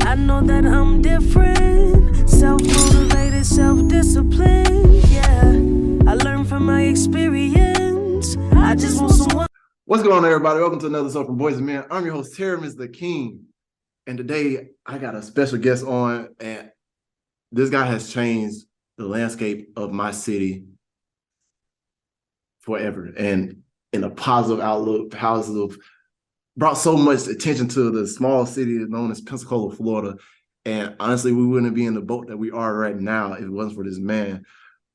I know that I'm different, self-motivated, self-disciplined, yeah. I learned from my experience. I just want someone. What's going on, everybody? Welcome to another show from Boys and Men. I'm your host, Terrence the King. And today I got a special guest on, and this guy has changed the landscape of my city forever. And in a positive outlook, brought so much attention to the small city known as Pensacola, Florida. And honestly, we wouldn't be in the boat that we are right now if it wasn't for this man.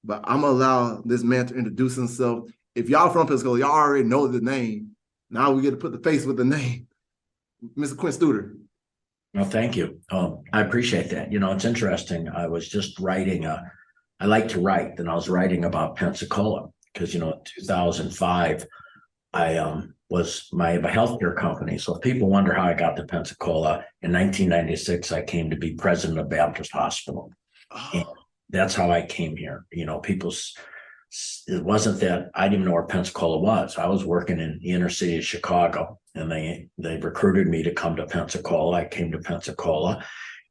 But I'm gonna allow this man to introduce himself. If y'all from Pensacola, y'all already know the name. Now we get to put the face with the name. Mr. Quinn Studer. Well, thank you. I appreciate that. You know, it's interesting. I was just writing I like to write, and I was writing about Pensacola because, you know, in 2005, I have a healthcare company. So if people wonder how I got to Pensacola, in 1996, I came to be president of Baptist Hospital. Oh. And that's how I came here. You know, it wasn't that I didn't even know where Pensacola was. I was working in the inner city of Chicago, and they recruited me to come to Pensacola. I came to Pensacola,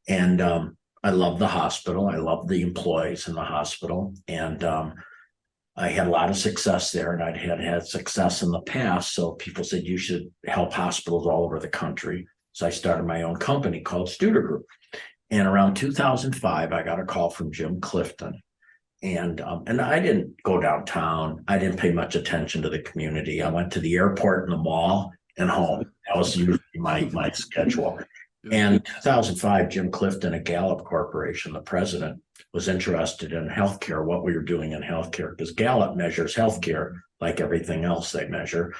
and I loved the hospital. I loved the employees in the hospital, and I had a lot of success there, and I'd had success in the past. So people said, you should help hospitals all over the country. So I started my own company called Studer Group. And around 2005, I got a call from Jim Clifton. And I didn't go downtown. I didn't pay much attention to the community. I went to the airport and the mall and home. That was usually my schedule. And in 2005, Jim Clifton at Gallup Corporation, the president, was interested in healthcare, what we were doing in healthcare, because Gallup measures healthcare like everything else they measure.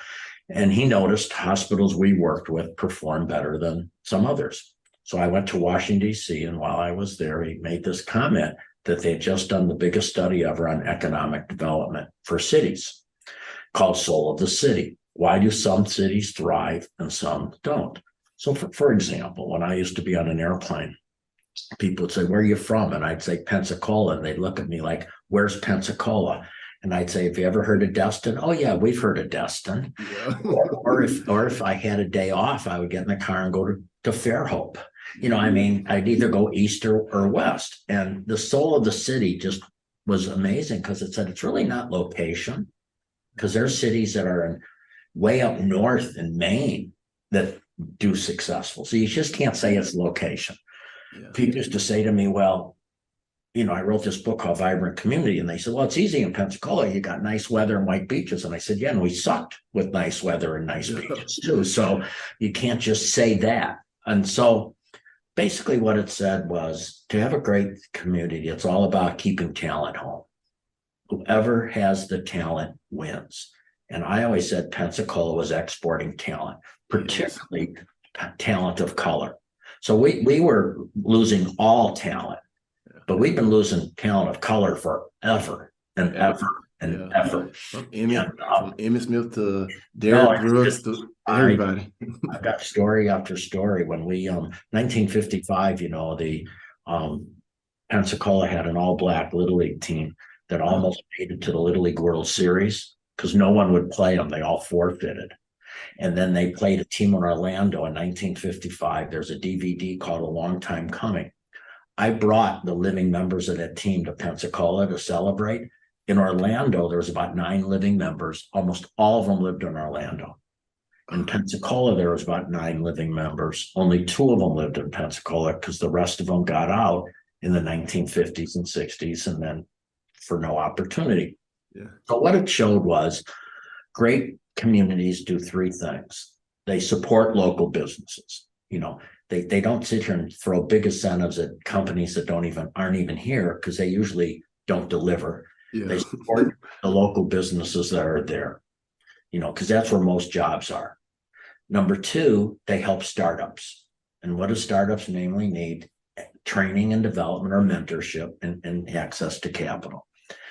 And he noticed hospitals we worked with performed better than some others. So I went to Washington, D.C., and while I was there, he made this comment that they had just done the biggest study ever on economic development for cities called Soul of the City. Why do some cities thrive and some don't? So for example, when I used to be on an airplane, people would say, where are you from? And I'd say Pensacola. And they'd look at me like, where's Pensacola? And I'd say, have you ever heard of Destin? Oh yeah, we've heard of Destin. Yeah. or if I had a day off, I would get in the car and go to Fairhope. You know, I mean, I'd either go east or west. And the soul of the city just was amazing because it said it's really not location, because there's cities that are way up north in Maine that do successful. So you just can't say it's location. Yeah. People used to say to me, well, you know, I wrote this book called Vibrant Community, and they said, well, it's easy in Pensacola. You got nice weather and white beaches. And I said, yeah, and we sucked with nice weather and nice beaches too. So you can't just say that. And so basically what it said was, to have a great community, it's all about keeping talent home. Whoever has the talent wins. And I always said Pensacola was exporting talent, particularly talent of color. So we were losing all talent, but we've been losing talent of color forever and ever and ever. From Emmitt Smith to Derrick Brooks to everybody. I've got story after story. When we 1955, you know, the Pensacola had an all-black Little League team that almost made it to the Little League World Series because no one would play them. They all forfeited. And then they played a team in Orlando in 1955. There's a DVD called A Long Time Coming. I brought the living members of that team to Pensacola to celebrate. In Orlando, there was about 9 living members. Almost all of them lived in Orlando. In Pensacola, there was about 9 living members. Only 2 of them lived in Pensacola because the rest of them got out in the 1950s and 60s and then for no opportunity. Yeah. So what it showed was great communities do 3 things. They support local businesses. You know, they don't sit here and throw big incentives at companies that aren't even here because they usually don't deliver. Yeah. They support the local businesses that are there, you know, because that's where most jobs are. Number 2, they help startups. And what do startups mainly need? Training and development or mentorship and access to capital.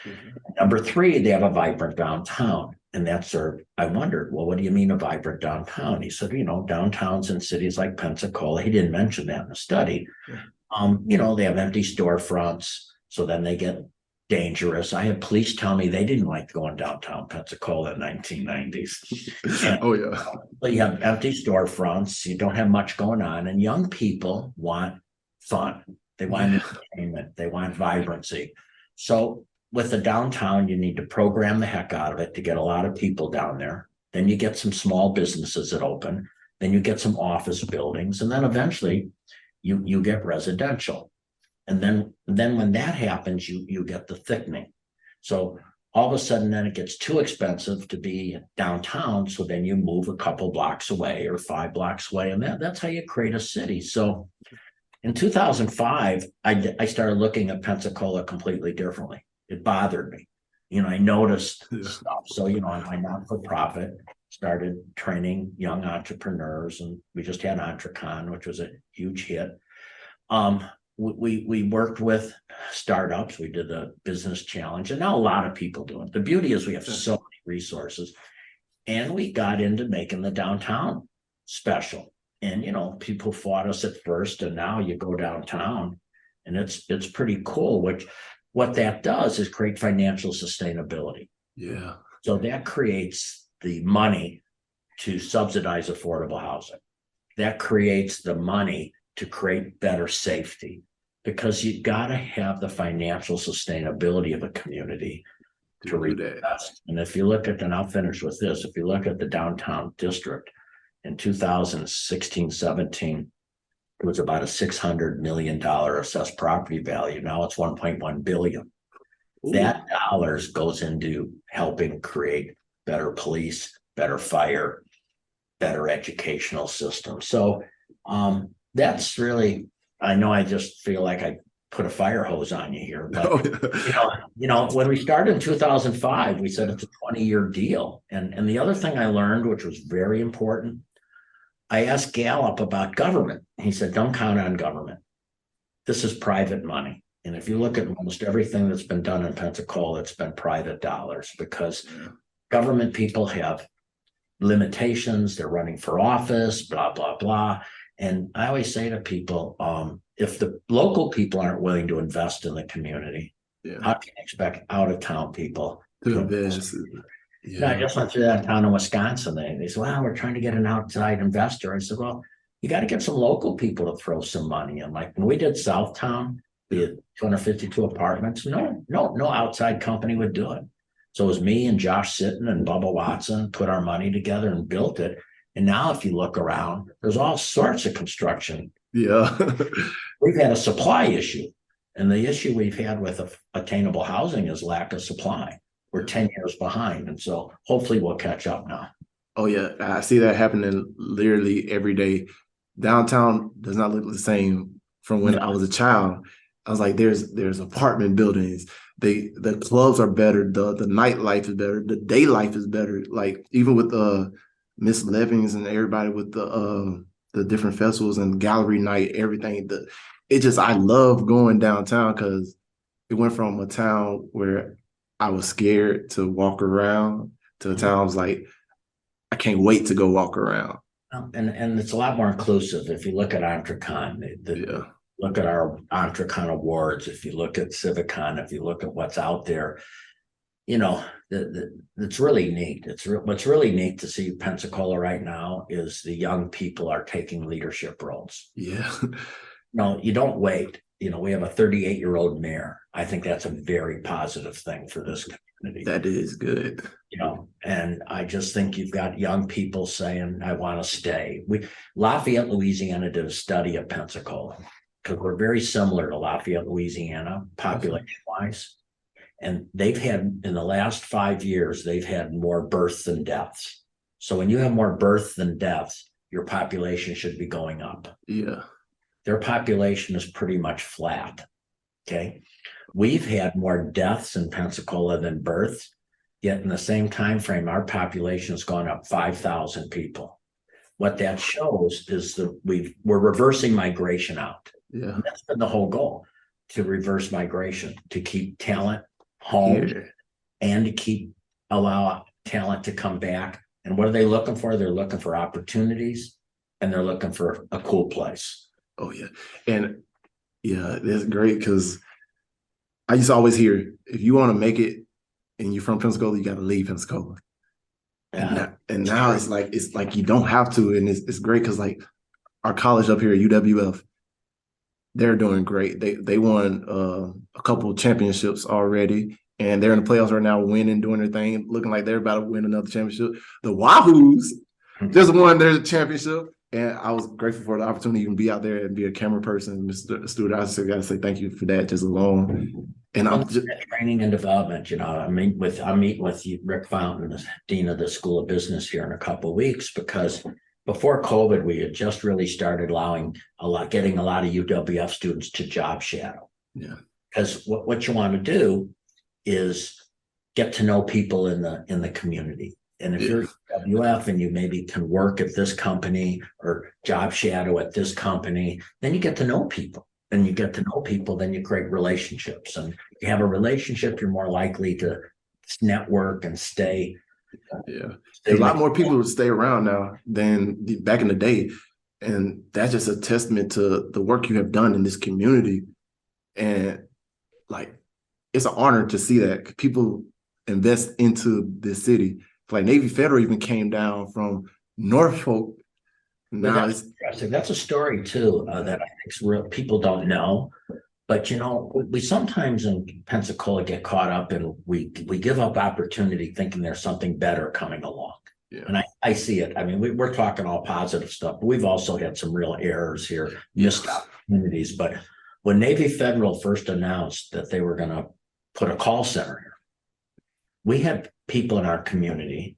Mm-hmm. Number 3, they have a vibrant downtown. And that's I wondered, well, what do you mean a vibrant downtown? He said, you know, downtowns in cities like Pensacola, he didn't mention that in the study. Yeah. You know, they have empty storefronts. So then they get dangerous. I had police tell me they didn't like going downtown Pensacola in the 1990s. Oh, yeah. But you have empty storefronts. You don't have much going on. And young people want fun. They want entertainment. They want vibrancy. So with the downtown, you need to program the heck out of it to get a lot of people down there. Then you get some small businesses that open. Then you get some office buildings. And then eventually you get residential. And then when that happens, you get the thickening. So all of a sudden, then it gets too expensive to be downtown. So then you move a couple blocks away or 5 blocks away. And that's how you create a city. So in 2005, I started looking at Pensacola completely differently. It bothered me. I noticed stuff. So, my not-for-profit started training young entrepreneurs, and we just had EntreCon, which was a huge hit. We worked with startups. We did the business challenge, and now a lot of people do it. The beauty is we have so many resources, and we got into making the downtown special. And people fought us at first, and now you go downtown, and it's pretty cool. What that does is create financial sustainability. Yeah. So that creates the money to subsidize affordable housing. That creates the money to create better safety, because you got to have the financial sustainability of a community to reinvest. And if you look at, and I'll finish with this, if you look at the downtown district in 2016-17, it was about a $600 million assessed property value. Now it's 1.1 billion. Ooh. That dollars goes into helping create better police, better fire, better educational system. So that's really, I know I just feel like I put a fire hose on you here, but when we started in 2005, we said it's a 20-year deal. And the other thing I learned, which was very important, I asked Gallup about government. He said, don't count on government. This is private money. And if you look at almost everything that's been done in Pensacola, it's been private dollars, because government people have limitations. They're running for office, blah, blah, blah. And I always say to people, if the local people aren't willing to invest in the community, how can you expect out-of-town people to invest? I just went through that town in Wisconsin. They said, well, we're trying to get an outside investor. I said, well, you got to get some local people to throw some money in. Like when we did Southtown, we had 252 apartments. No outside company would do it. So it was me and Josh Sitton and Bubba Watson put our money together and built it. And now if you look around, there's all sorts of construction. Yeah. We've had a supply issue. And the issue we've had with attainable housing is lack of supply. We're 10 years behind. And so hopefully we'll catch up now. Oh, yeah. I see that happening literally every day. Downtown does not look the same from when I was a child. I was like, there's apartment buildings. The clubs are better. The nightlife is better. The day life is better. Like even with Miss Levings and everybody with the different festivals and gallery night, everything. I love going downtown because it went from a town where I was scared to walk around to a town I was like, I can't wait to go walk around. And it's a lot more inclusive. If you look at EntreCon, look at our EntreCon awards, if you look at Civicon, if you look at what's out there, it's really neat. What's really neat to see Pensacola right now is the young people are taking leadership roles. Yeah. No, you don't wait. We have a 38-year-old mayor. I think that's a very positive thing for this community. That is good. And I just think you've got young people saying, I want to stay. Lafayette, Louisiana did a study of Pensacola because we're very similar to Lafayette, Louisiana, population-wise. And they've had, in the last 5 years, they've had more births than deaths. So when you have more births than deaths, your population should be going up. Yeah. Their population is pretty much flat. Okay. We've had more deaths in Pensacola than births, yet in the same time frame, our population has gone up 5,000 people. What that shows is that we're reversing migration out. Yeah. And that's been the whole goal, to reverse migration, to keep talent home and to allow talent to come back. And what are they looking for? They're looking for opportunities and they're looking for a cool place. Oh, yeah. And yeah, that's great because I used to always hear, if you want to make it and you're from Pensacola, you got to leave Pensacola. Yeah. And now it's like you don't have to. And it's great because like our college up here at UWF, they're doing great. They won a couple of championships already, and they're in the playoffs right now, winning, doing their thing, looking like they're about to win another championship. The Wahoos just won their championship, and I was grateful for the opportunity to even be out there and be a camera person. Mr. Stewart, I just got to say thank you for that just alone. And I'm just training and development. I'm meeting with you, Rick Fountain, the dean of the School of Business, here in a couple of weeks, because before COVID, we had just really started getting a lot of UWF students to job shadow. Yeah. Because what you want to do is get to know people in the community. And if you're UWF and you maybe can work at this company or job shadow at this company, then you get to know people. And you get to know people, then you create relationships. And if you have a relationship, you're more likely to network and stay. Yeah. A lot more people would stay around now than back in the day. And that's just a testament to the work you have done in this community. And like, it's an honor to see that people invest into this city. Like Navy Federal even came down from Norfolk. Now that's interesting. That's a story too that I think people don't know. But we sometimes in Pensacola get caught up and we give up opportunity thinking there's something better coming along. Yeah. And I see it. I mean, we're talking all positive stuff, but we've also had some real errors here, missed opportunities. But when Navy Federal first announced that they were going to put a call center here, we had people in our community,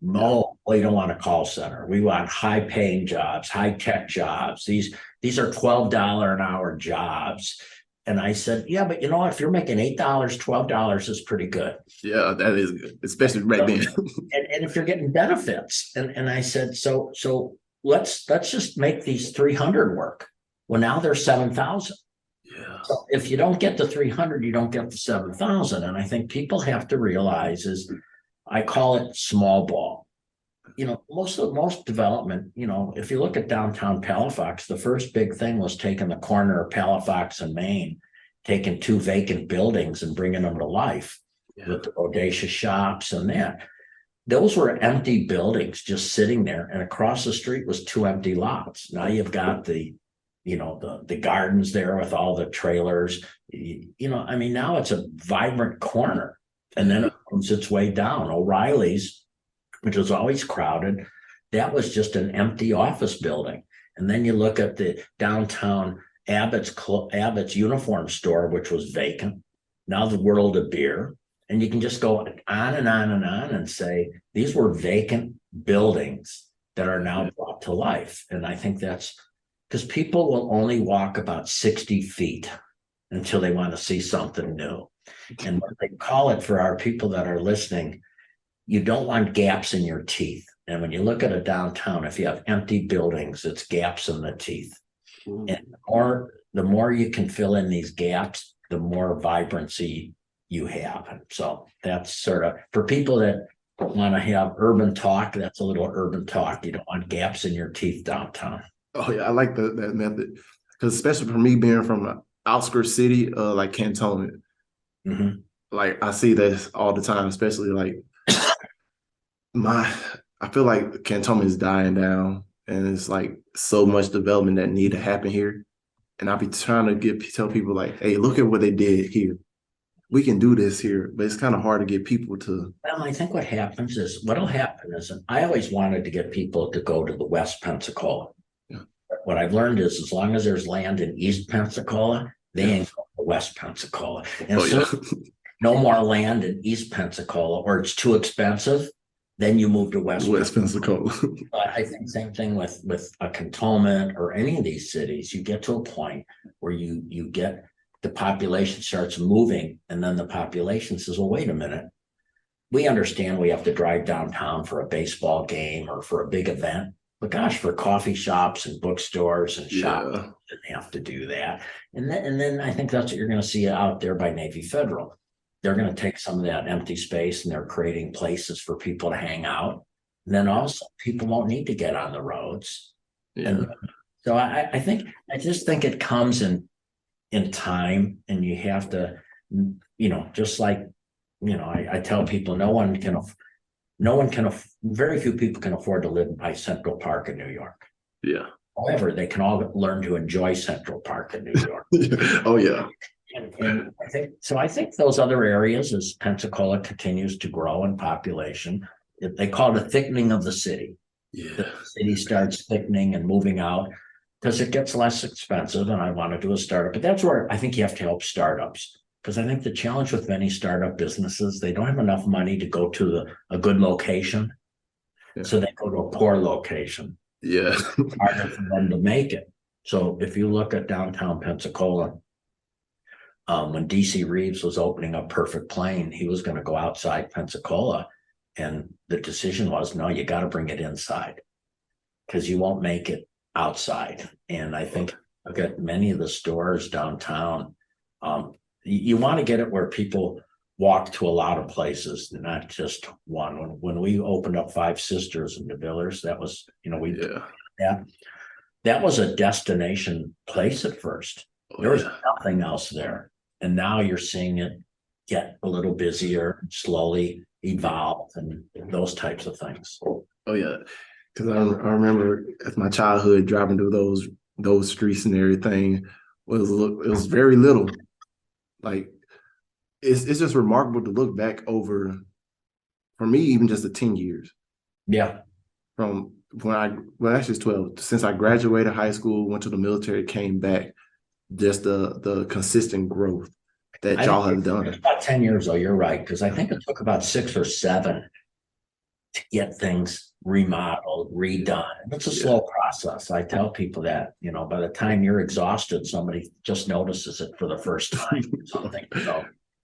no, we don't want a call center. We want high-paying jobs, high-tech jobs. These are $12 an hour jobs. And I said, yeah, but if you're making $8, $12 is pretty good. Yeah, that is good, especially right then. and if you're getting benefits. And I said, so let's just make these 300 work. Well, now they're 7,000. Yeah. So if you don't get the 300, you don't get the 7,000. And I think people have to realize I call it small ball. Most development, if you look at downtown Palafox, the first big thing was taking the corner of Palafox and Main, taking 2 vacant buildings and bringing them to life with the bodacious shops and that. Those were empty buildings just sitting there, and across the street was 2 empty lots. Now you've got the gardens there with all the trailers. Now it's a vibrant corner. And then it comes its way down. O'Reilly's, which was always crowded, that was just an empty office building. And then you look at the downtown Abbott's uniform store, which was vacant. Now the World of Beer. And you can just go on and on and on and say, these were vacant buildings that are now brought to life. And I think that's because people will only walk about 60 feet until they want to see something new. And what they call it, for our people that are listening, you don't want gaps in your teeth. And when you look at a downtown, if you have empty buildings, it's gaps in the teeth. And the more you can fill in these gaps, the more vibrancy you have. And so that's sort of, for people that want to have urban talk, that's a little urban talk. You don't want gaps in your teeth downtown. Oh yeah, I like that method, because especially for me being from an outskirts city, like Cantonment. Mm-hmm. Like I see this all the time, especially like I feel like Cantonment is dying down, and it's like so much development that need to happen here. And I'll be trying to tell people like, hey, look at what they did here. We can do this here, but it's kind of hard to get people to. Well, I think what'll happen is, and I always wanted to get people to go to the West Pensacola. Yeah. What I've learned is, as long as there's land in East Pensacola, they ain't going to West Pensacola. And no more land in East Pensacola, or it's too expensive, then you move to West Pensacola. But I think same thing with a Cantonment or any of these cities. You get to a point where you get the population starts moving, and then the population says, well, wait a minute. We understand we have to drive downtown for a baseball game or for a big event. But gosh, for coffee shops and bookstores and shops, they have to do that. And then I think that's what you're going to see out there by Navy Federal. They're going to take some of that empty space and they're creating places for people to hang out. And then also people won't need to get on the roads. Yeah. And so I just think it comes in time, and you have to, just like, I tell people, very few people can afford to live by Central Park in New York. Yeah. However, they can all learn to enjoy Central Park in New York. Oh yeah. And I think those other areas, as Pensacola continues to grow in population, they call it a thickening of the city. Yeah. The city starts thickening and moving out because it gets less expensive. And I want to do a startup, but that's where I think you have to help startups, because I think the challenge with many startup businesses, they don't have enough money to go to a good location. Yeah. So they go to a poor location. Yeah. Harder for them to make it. So if you look at downtown Pensacola, when DC Reeves was opening up Perfect Plane, he was going to go outside Pensacola. And the decision was, no, you got to bring it inside because you won't make it outside. And I think look at many of the stores downtown. You want to get it where people walk to a lot of places, not just one. When we opened up Five Sisters in De Villers, that was, that was a destination place at first. There was nothing else there. And now you're seeing it get a little busier, slowly evolve, and those types of things. Oh yeah, because I remember as my childhood driving through those streets and everything it was very little. Like it's just remarkable to look back over, for me, even just the 10 years. Yeah. From actually it's 12, since I graduated high school, went to the military, came back, just the consistent growth that y'all have done. About 10 years though, you're right, because I think it took about 6 or 7 to get things remodeled, redone. It's a slow process. I tell people that, by the time you're exhausted, somebody just notices it for the first time or something,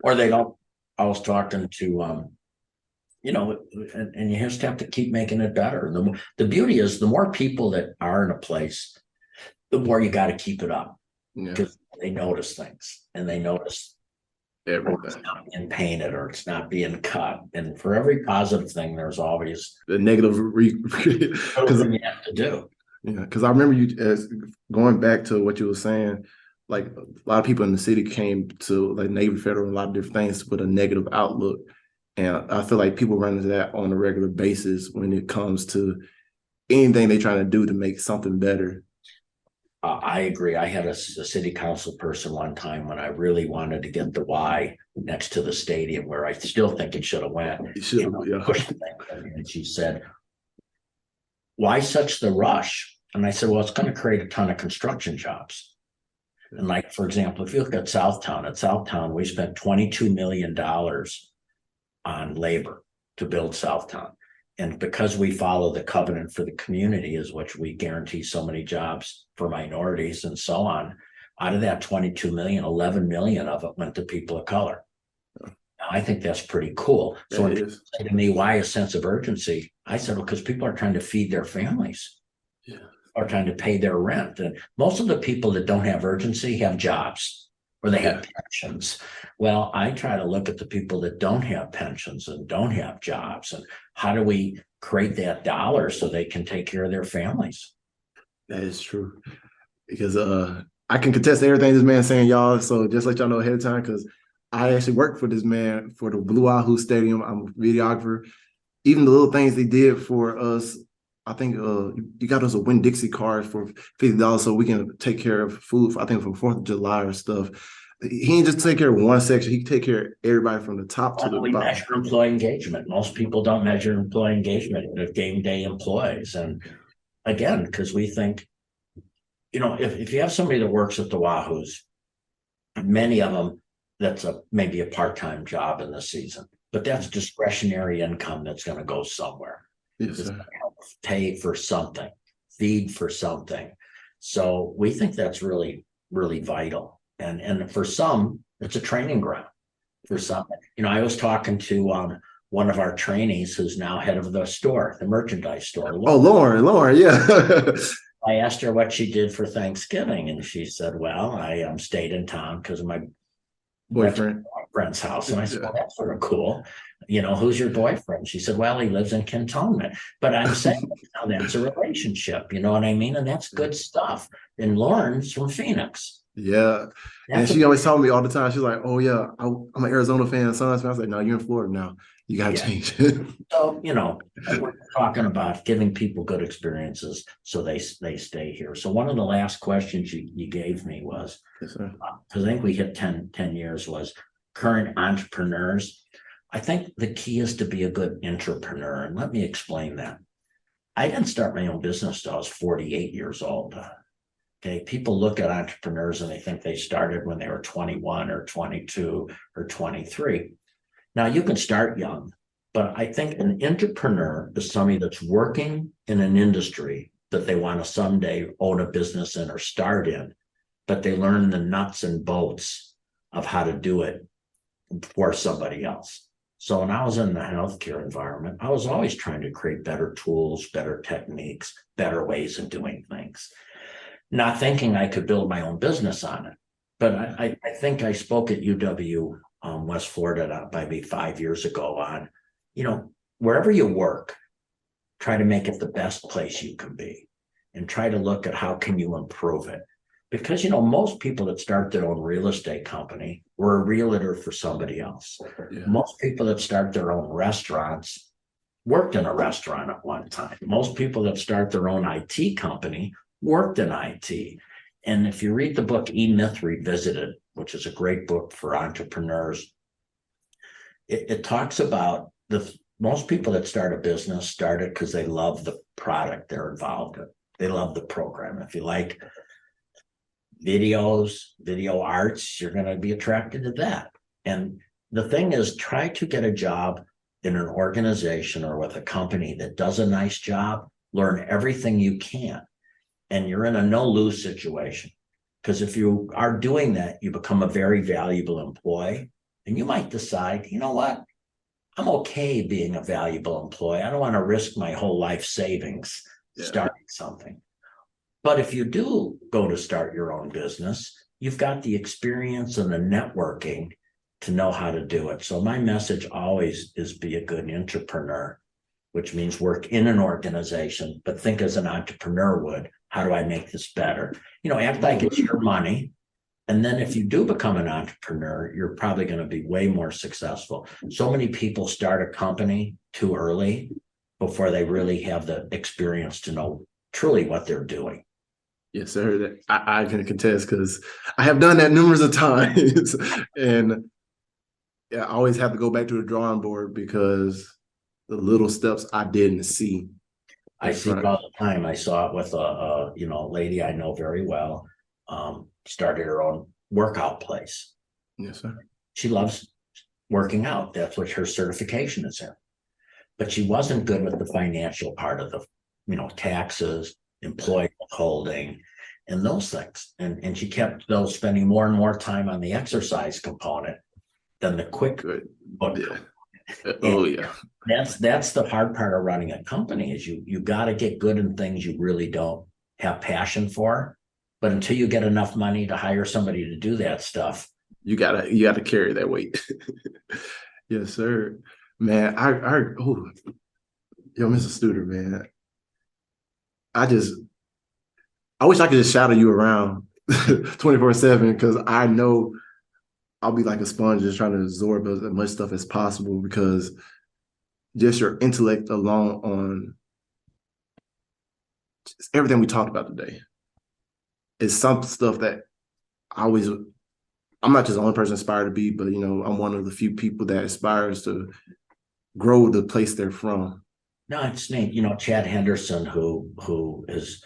or they don't. I was talking to, and you just have to keep making it better. The beauty is the more people that are in a place, the more you got to keep it up, because they notice things and they notice everything. It's not being painted or it's not being cut. And for every positive thing, there's always the negative because you have to do. Yeah, because I remember you as going back to what you were saying, like a lot of people in the city came to like Navy Federal and a lot of different things with a negative outlook. And I feel like people run into that on a regular basis when it comes to anything they're trying to do to make something better. I agree. I had a city council person one time when I really wanted to get the Y next to the stadium, where I still think it should have went. It should have, And she said, "Why such the rush?" And I said, "Well, it's going to create a ton of construction jobs." And like, for example, if you look at Southtown, we spent $22 million on labor to build Southtown. And because we follow the covenant for the community, is which we guarantee so many jobs for minorities and so on, out of that 22 million, 11 million of it went to people of color. I think that's pretty cool. So when people say to me, why a sense of urgency? I said, well, because people are trying to feed their families, are trying to pay their rent. And most of the people that don't have urgency have jobs, or they have pensions. Well, I try to look at the people that don't have pensions and don't have jobs, and how do we create that dollar so they can take care of their families? That is true. Because I can contest everything this man's saying, y'all. So just let y'all know ahead of time, because I actually worked for this man for the Blue Wahoo Stadium. I'm a videographer. Even the little things they did for us, I think you got us a Winn-Dixie card for $50 so we can take care of food, I think from 4th of July or stuff. He didn't just take care of one section. He take care of everybody from the top to the bottom. Measure employee engagement. Most people don't measure employee engagement of game day employees. And again, because we think, if you have somebody that works at the Wahoos, many of them, that's maybe a part-time job in the season, but that's discretionary income that's going to go somewhere. Yes, sir. Pay for something, feed for something. So we think that's really, really vital. And for some, it's a training ground. For some, I was talking to one of our trainees who's now head of the store, the merchandise store. Lauren, yeah. I asked her what she did for Thanksgiving, and she said, well, I stayed in town because of my boyfriend's house. And I said, well, that's sort of cool. Who's your boyfriend? She said, well, he lives in Cantonment. But I'm saying now that's a relationship, you know what I mean? And that's good stuff. And Lauren's from Phoenix. Yeah. And she always told me all the time, she's like, oh yeah, I'm an Arizona fan, Suns fan. I was like, no, you're in Florida now. You got to Yeah. change it. So, we're talking about giving people good experiences so they stay here. So one of the last questions you gave me was, Yes, sir. because I think we hit 10 years, was current entrepreneurs. I think the key is to be a good entrepreneur. And let me explain that. I didn't start my own business till I was 48 years old. Okay. People look at entrepreneurs and they think they started when they were 21 or 22 or 23. Now you can start young, but I think an entrepreneur is somebody that's working in an industry that they want to someday own a business in or start in, but they learn the nuts and bolts of how to do it for somebody else. So when I was in the healthcare environment, I was always trying to create better tools, better techniques, better ways of doing things, not thinking I could build my own business on it. But I think I spoke at UW West Florida maybe 5 years ago on, wherever you work, try to make it the best place you can be and try to look at how can you improve it. Because, most people that start their own real estate company were a realtor for somebody else. Yeah. Most people that start their own restaurants worked in a restaurant at one time. Most people that start their own IT company worked in IT. And if you read the book E-Myth Revisited, which is a great book for entrepreneurs, it talks about most people that start a business start it because they love the product they're involved in. They love the program. If you like video arts, you're going to be attracted to that. And the thing is, try to get a job in an organization or with a company that does a nice job, learn everything you can. And you're in a no-lose situation. Because if you are doing that, you become a very valuable employee. And you might decide, you know what? I'm okay being a valuable employee. I don't want to risk my whole life savings starting something. But if you do go to start your own business, you've got the experience and the networking to know how to do it. So my message always is be a good entrepreneur, which means work in an organization, but think as an entrepreneur would. How do I make this better? Act like it's your money. And then if you do become an entrepreneur, you're probably going to be way more successful. So many people start a company too early before they really have the experience to know truly what they're doing. Yes, sir. I can contest because I have done that numerous of times. And I always have to go back to the drawing board because the little steps I didn't see. I see it all the time. I saw it with a lady I know very well, started her own workout place. Yes, sir. She loves working out. That's what her certification is in. But she wasn't good with the financial part of the, taxes, employee withholding, and those things. And she kept spending more and more time on the exercise component than the quick book. Yeah. Oh yeah. That's the hard part of running a company is you got to get good in things you really don't have passion for. But until you get enough money to hire somebody to do that stuff, you gotta carry that weight. Yes, sir. Man, yo, Mr. Studer, man. I wish I could just shadow you around 24/7 because I know I'll be like a sponge just trying to absorb as much stuff as possible because just your intellect alone on just everything we talked about today is some stuff that I'm not just the only person aspire to be, but I'm one of the few people that aspires to grow the place they're from. No, it's neat. Chad Henderson, who is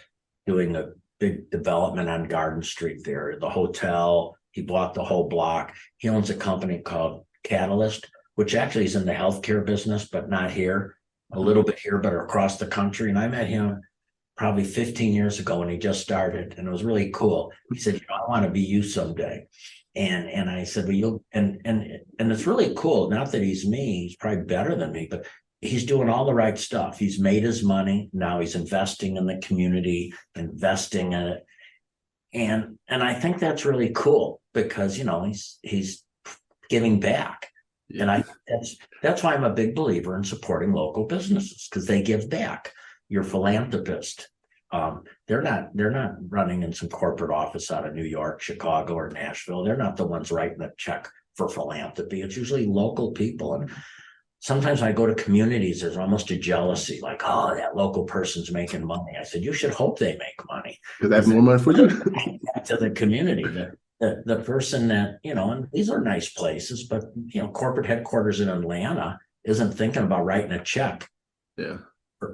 doing a big development on Garden Street there, the hotel. He bought the whole block. He owns a company called Catalyst, which actually is in the healthcare business, but not here. A little bit here, but across the country. And I met him probably 15 years ago when he just started, and it was really cool. He said, I want to be you someday. And I said, well, you'll and it's really cool. Not that he's me, he's probably better than me, but he's doing all the right stuff. He's made his money. Now he's investing in the community, investing in it. And I think that's really cool because he's giving back. Yeah. And that's why I'm a big believer in supporting local businesses because they give back. You're a philanthropist. They're not running in some corporate office out of New York, Chicago, or Nashville. They're not the ones writing the check for philanthropy. It's usually local people. And sometimes I go to communities, there's almost a jealousy, like, oh, that local person's making money. I said, you should hope they make money. Because that's more money for you. To the community, the person that, and these are nice places, but, corporate headquarters in Atlanta isn't thinking about writing a check Yeah.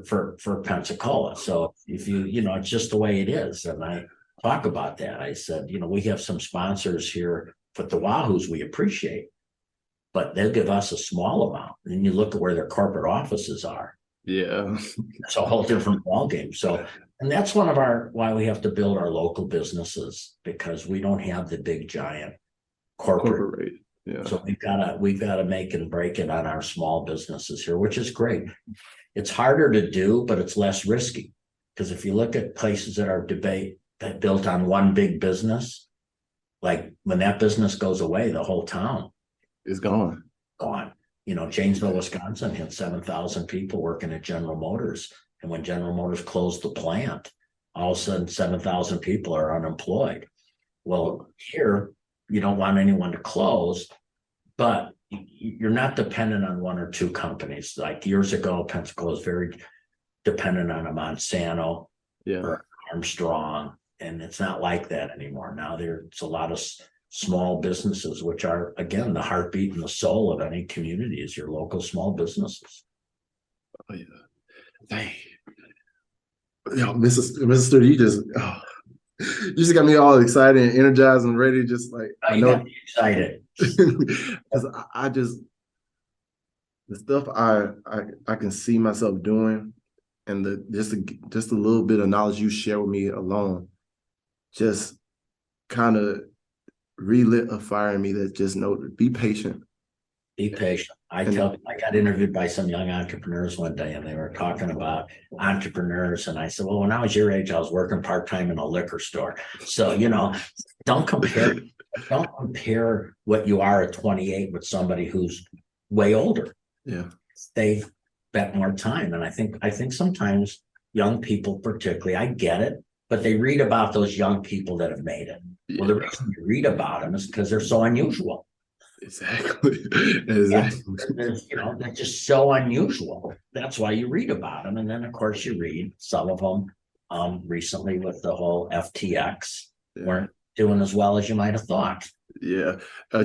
for Pensacola. So if it's just the way it is. And I talk about that. I said, we have some sponsors here for the Wahoos we appreciate, but they'll give us a small amount. And then you look at where their corporate offices are. Yeah. It's a whole different ballgame. So, and that's one of why we have to build our local businesses, because we don't have the big giant corporate rate. Yeah. So we've gotta make and break it on our small businesses here, which is great. It's harder to do, but it's less risky. Because if you look at places that are built on one big business, like when that business goes away, the whole town is gone. Janesville, Wisconsin had 7,000 people working at General Motors. And when General Motors closed the plant, all of a sudden 7,000 people are unemployed. Well, here, you don't want anyone to close, but you're not dependent on one or two companies. Like years ago, Pensacola was very dependent on a Monsanto or Armstrong, and it's not like that anymore. Now there's a lot of small businesses, which are, again, the heartbeat and the soul of any community is your local small businesses. Oh, yeah. Dang. Mr. You just got me all excited and energized and ready. Just like I know, excited. Because the stuff I can see myself doing, and just a little bit of knowledge you share with me alone, just kind of relit a fire in me that just be patient. Be patient. I got interviewed by some young entrepreneurs one day, and they were talking about entrepreneurs. And I said, well, when I was your age, I was working part-time in a liquor store. So, don't compare what you are at 28 with somebody who's way older. Yeah. They've spent more time. And I think sometimes young people particularly, I get it, but they read about those young people that have made it. Yeah. Well, the reason you read about them is because they're so unusual. Exactly. Yeah, they're just so unusual. That's why you read about them. And then, of course, you read some of them recently with the whole FTX weren't doing as well as you might have thought. Yeah.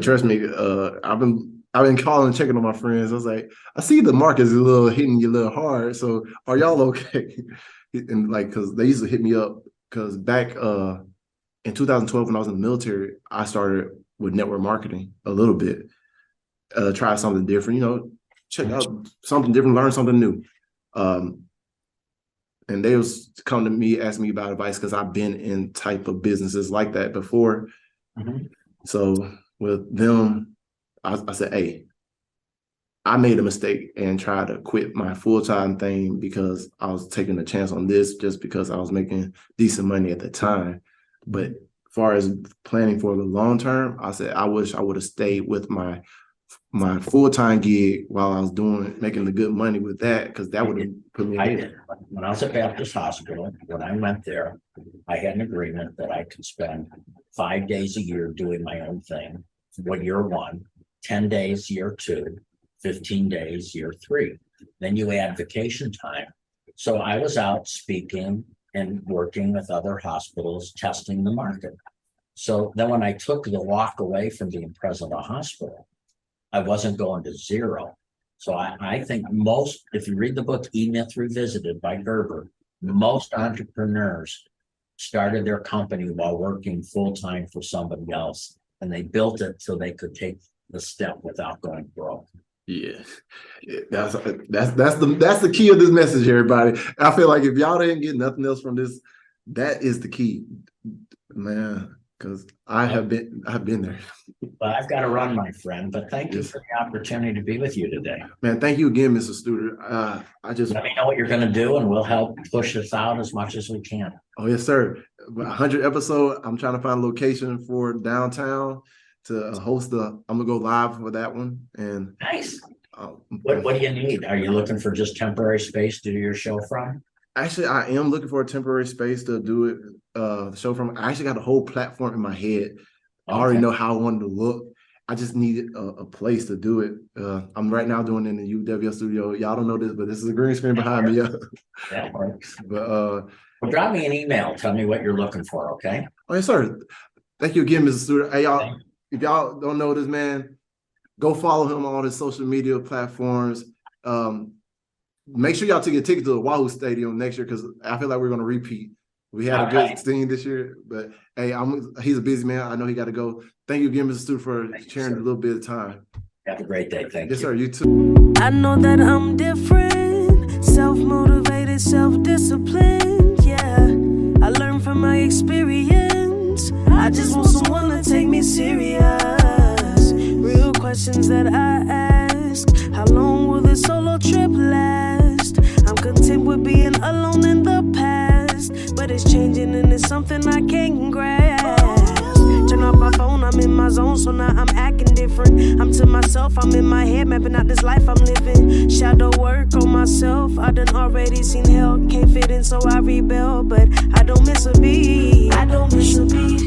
Trust me, I've been calling and checking on my friends. I was like, I see the market's hitting you a little hard. So are y'all okay? And because they used to hit me up, because back in 2012, when I was in the military, I started with network marketing a little bit, try something different, check out something different, learn something new. And they was come to me, ask me about advice, because I've been in type of businesses like that before. Mm-hmm. So with them, I said, hey, I made a mistake and tried to quit my full-time thing because I was taking a chance on this just because I was making decent money at the time. But as far as planning for the long term, I said, I wish I would have stayed with my full-time gig while I was making the good money with that, because that would have put me when I was at Baptist Hospital, when I went there, I had an agreement that I could spend 5 days a year doing my own thing. Year 1, 10 days, year 2, 15 days, year 3. Then you add vacation time. So I was out speaking and working with other hospitals, testing the market. So then when I took the walk away from being president of a hospital, I wasn't going to zero. So I think if you read the book E-Myth Revisited by Gerber, most entrepreneurs started their company while working full-time for somebody else, and they built it so they could take the step without going broke. Yeah, that's the key of this message, everybody. I feel like if y'all didn't get nothing else from this, that is the key, man. Because I've been there. Well, I've got to run, my friend. But thank you for the opportunity to be with you today. Man, thank you again, Mr. Studer. Let me know what you're going to do, and we'll help push this out as much as we can. Oh yes, sir. 100 episode. I'm trying to find a location for downtown to host I'm gonna go live for that one. And nice. What do you need? Are you looking for just temporary space to do your show from? Actually, I am looking for a temporary space to do it, the show from. I actually got the whole platform in my head. I already know how I wanted to look, I just needed a place to do it. I'm right now doing it in the UWL studio. Y'all don't know this, but this is a green screen behind me. That works. But Well, drop me an email. Tell me what you're looking for, okay? oh yes, sir. Thank you again, Mr. Studer. Hey, y'all, if y'all don't know this man, go follow him on all his social media platforms. Make sure y'all take a ticket to the Wahoo Stadium next year, because I feel like we're going to repeat. We had a good scene this year, but hey, he's a busy man. I know he got to go. Thank you again, Mr. Stu, for sharing a little bit of time. Have a great day. Thank you. Yes, sir. You too. I know that I'm different, self-motivated, self-disciplined, yeah. I learned from my experience. I just want someone to take me serious. Real questions that I ask. How long will this solo trip last? I'm content with being alone in the past, but it's changing and it's something I can't grasp. Turn off my phone, I'm in my zone, so now I'm acting different. I'm to myself, I'm in my head, mapping out this life I'm living. Shadow work on myself, I done already seen hell. Can't fit in, so I rebel, but I don't miss a beat. I don't miss a beat.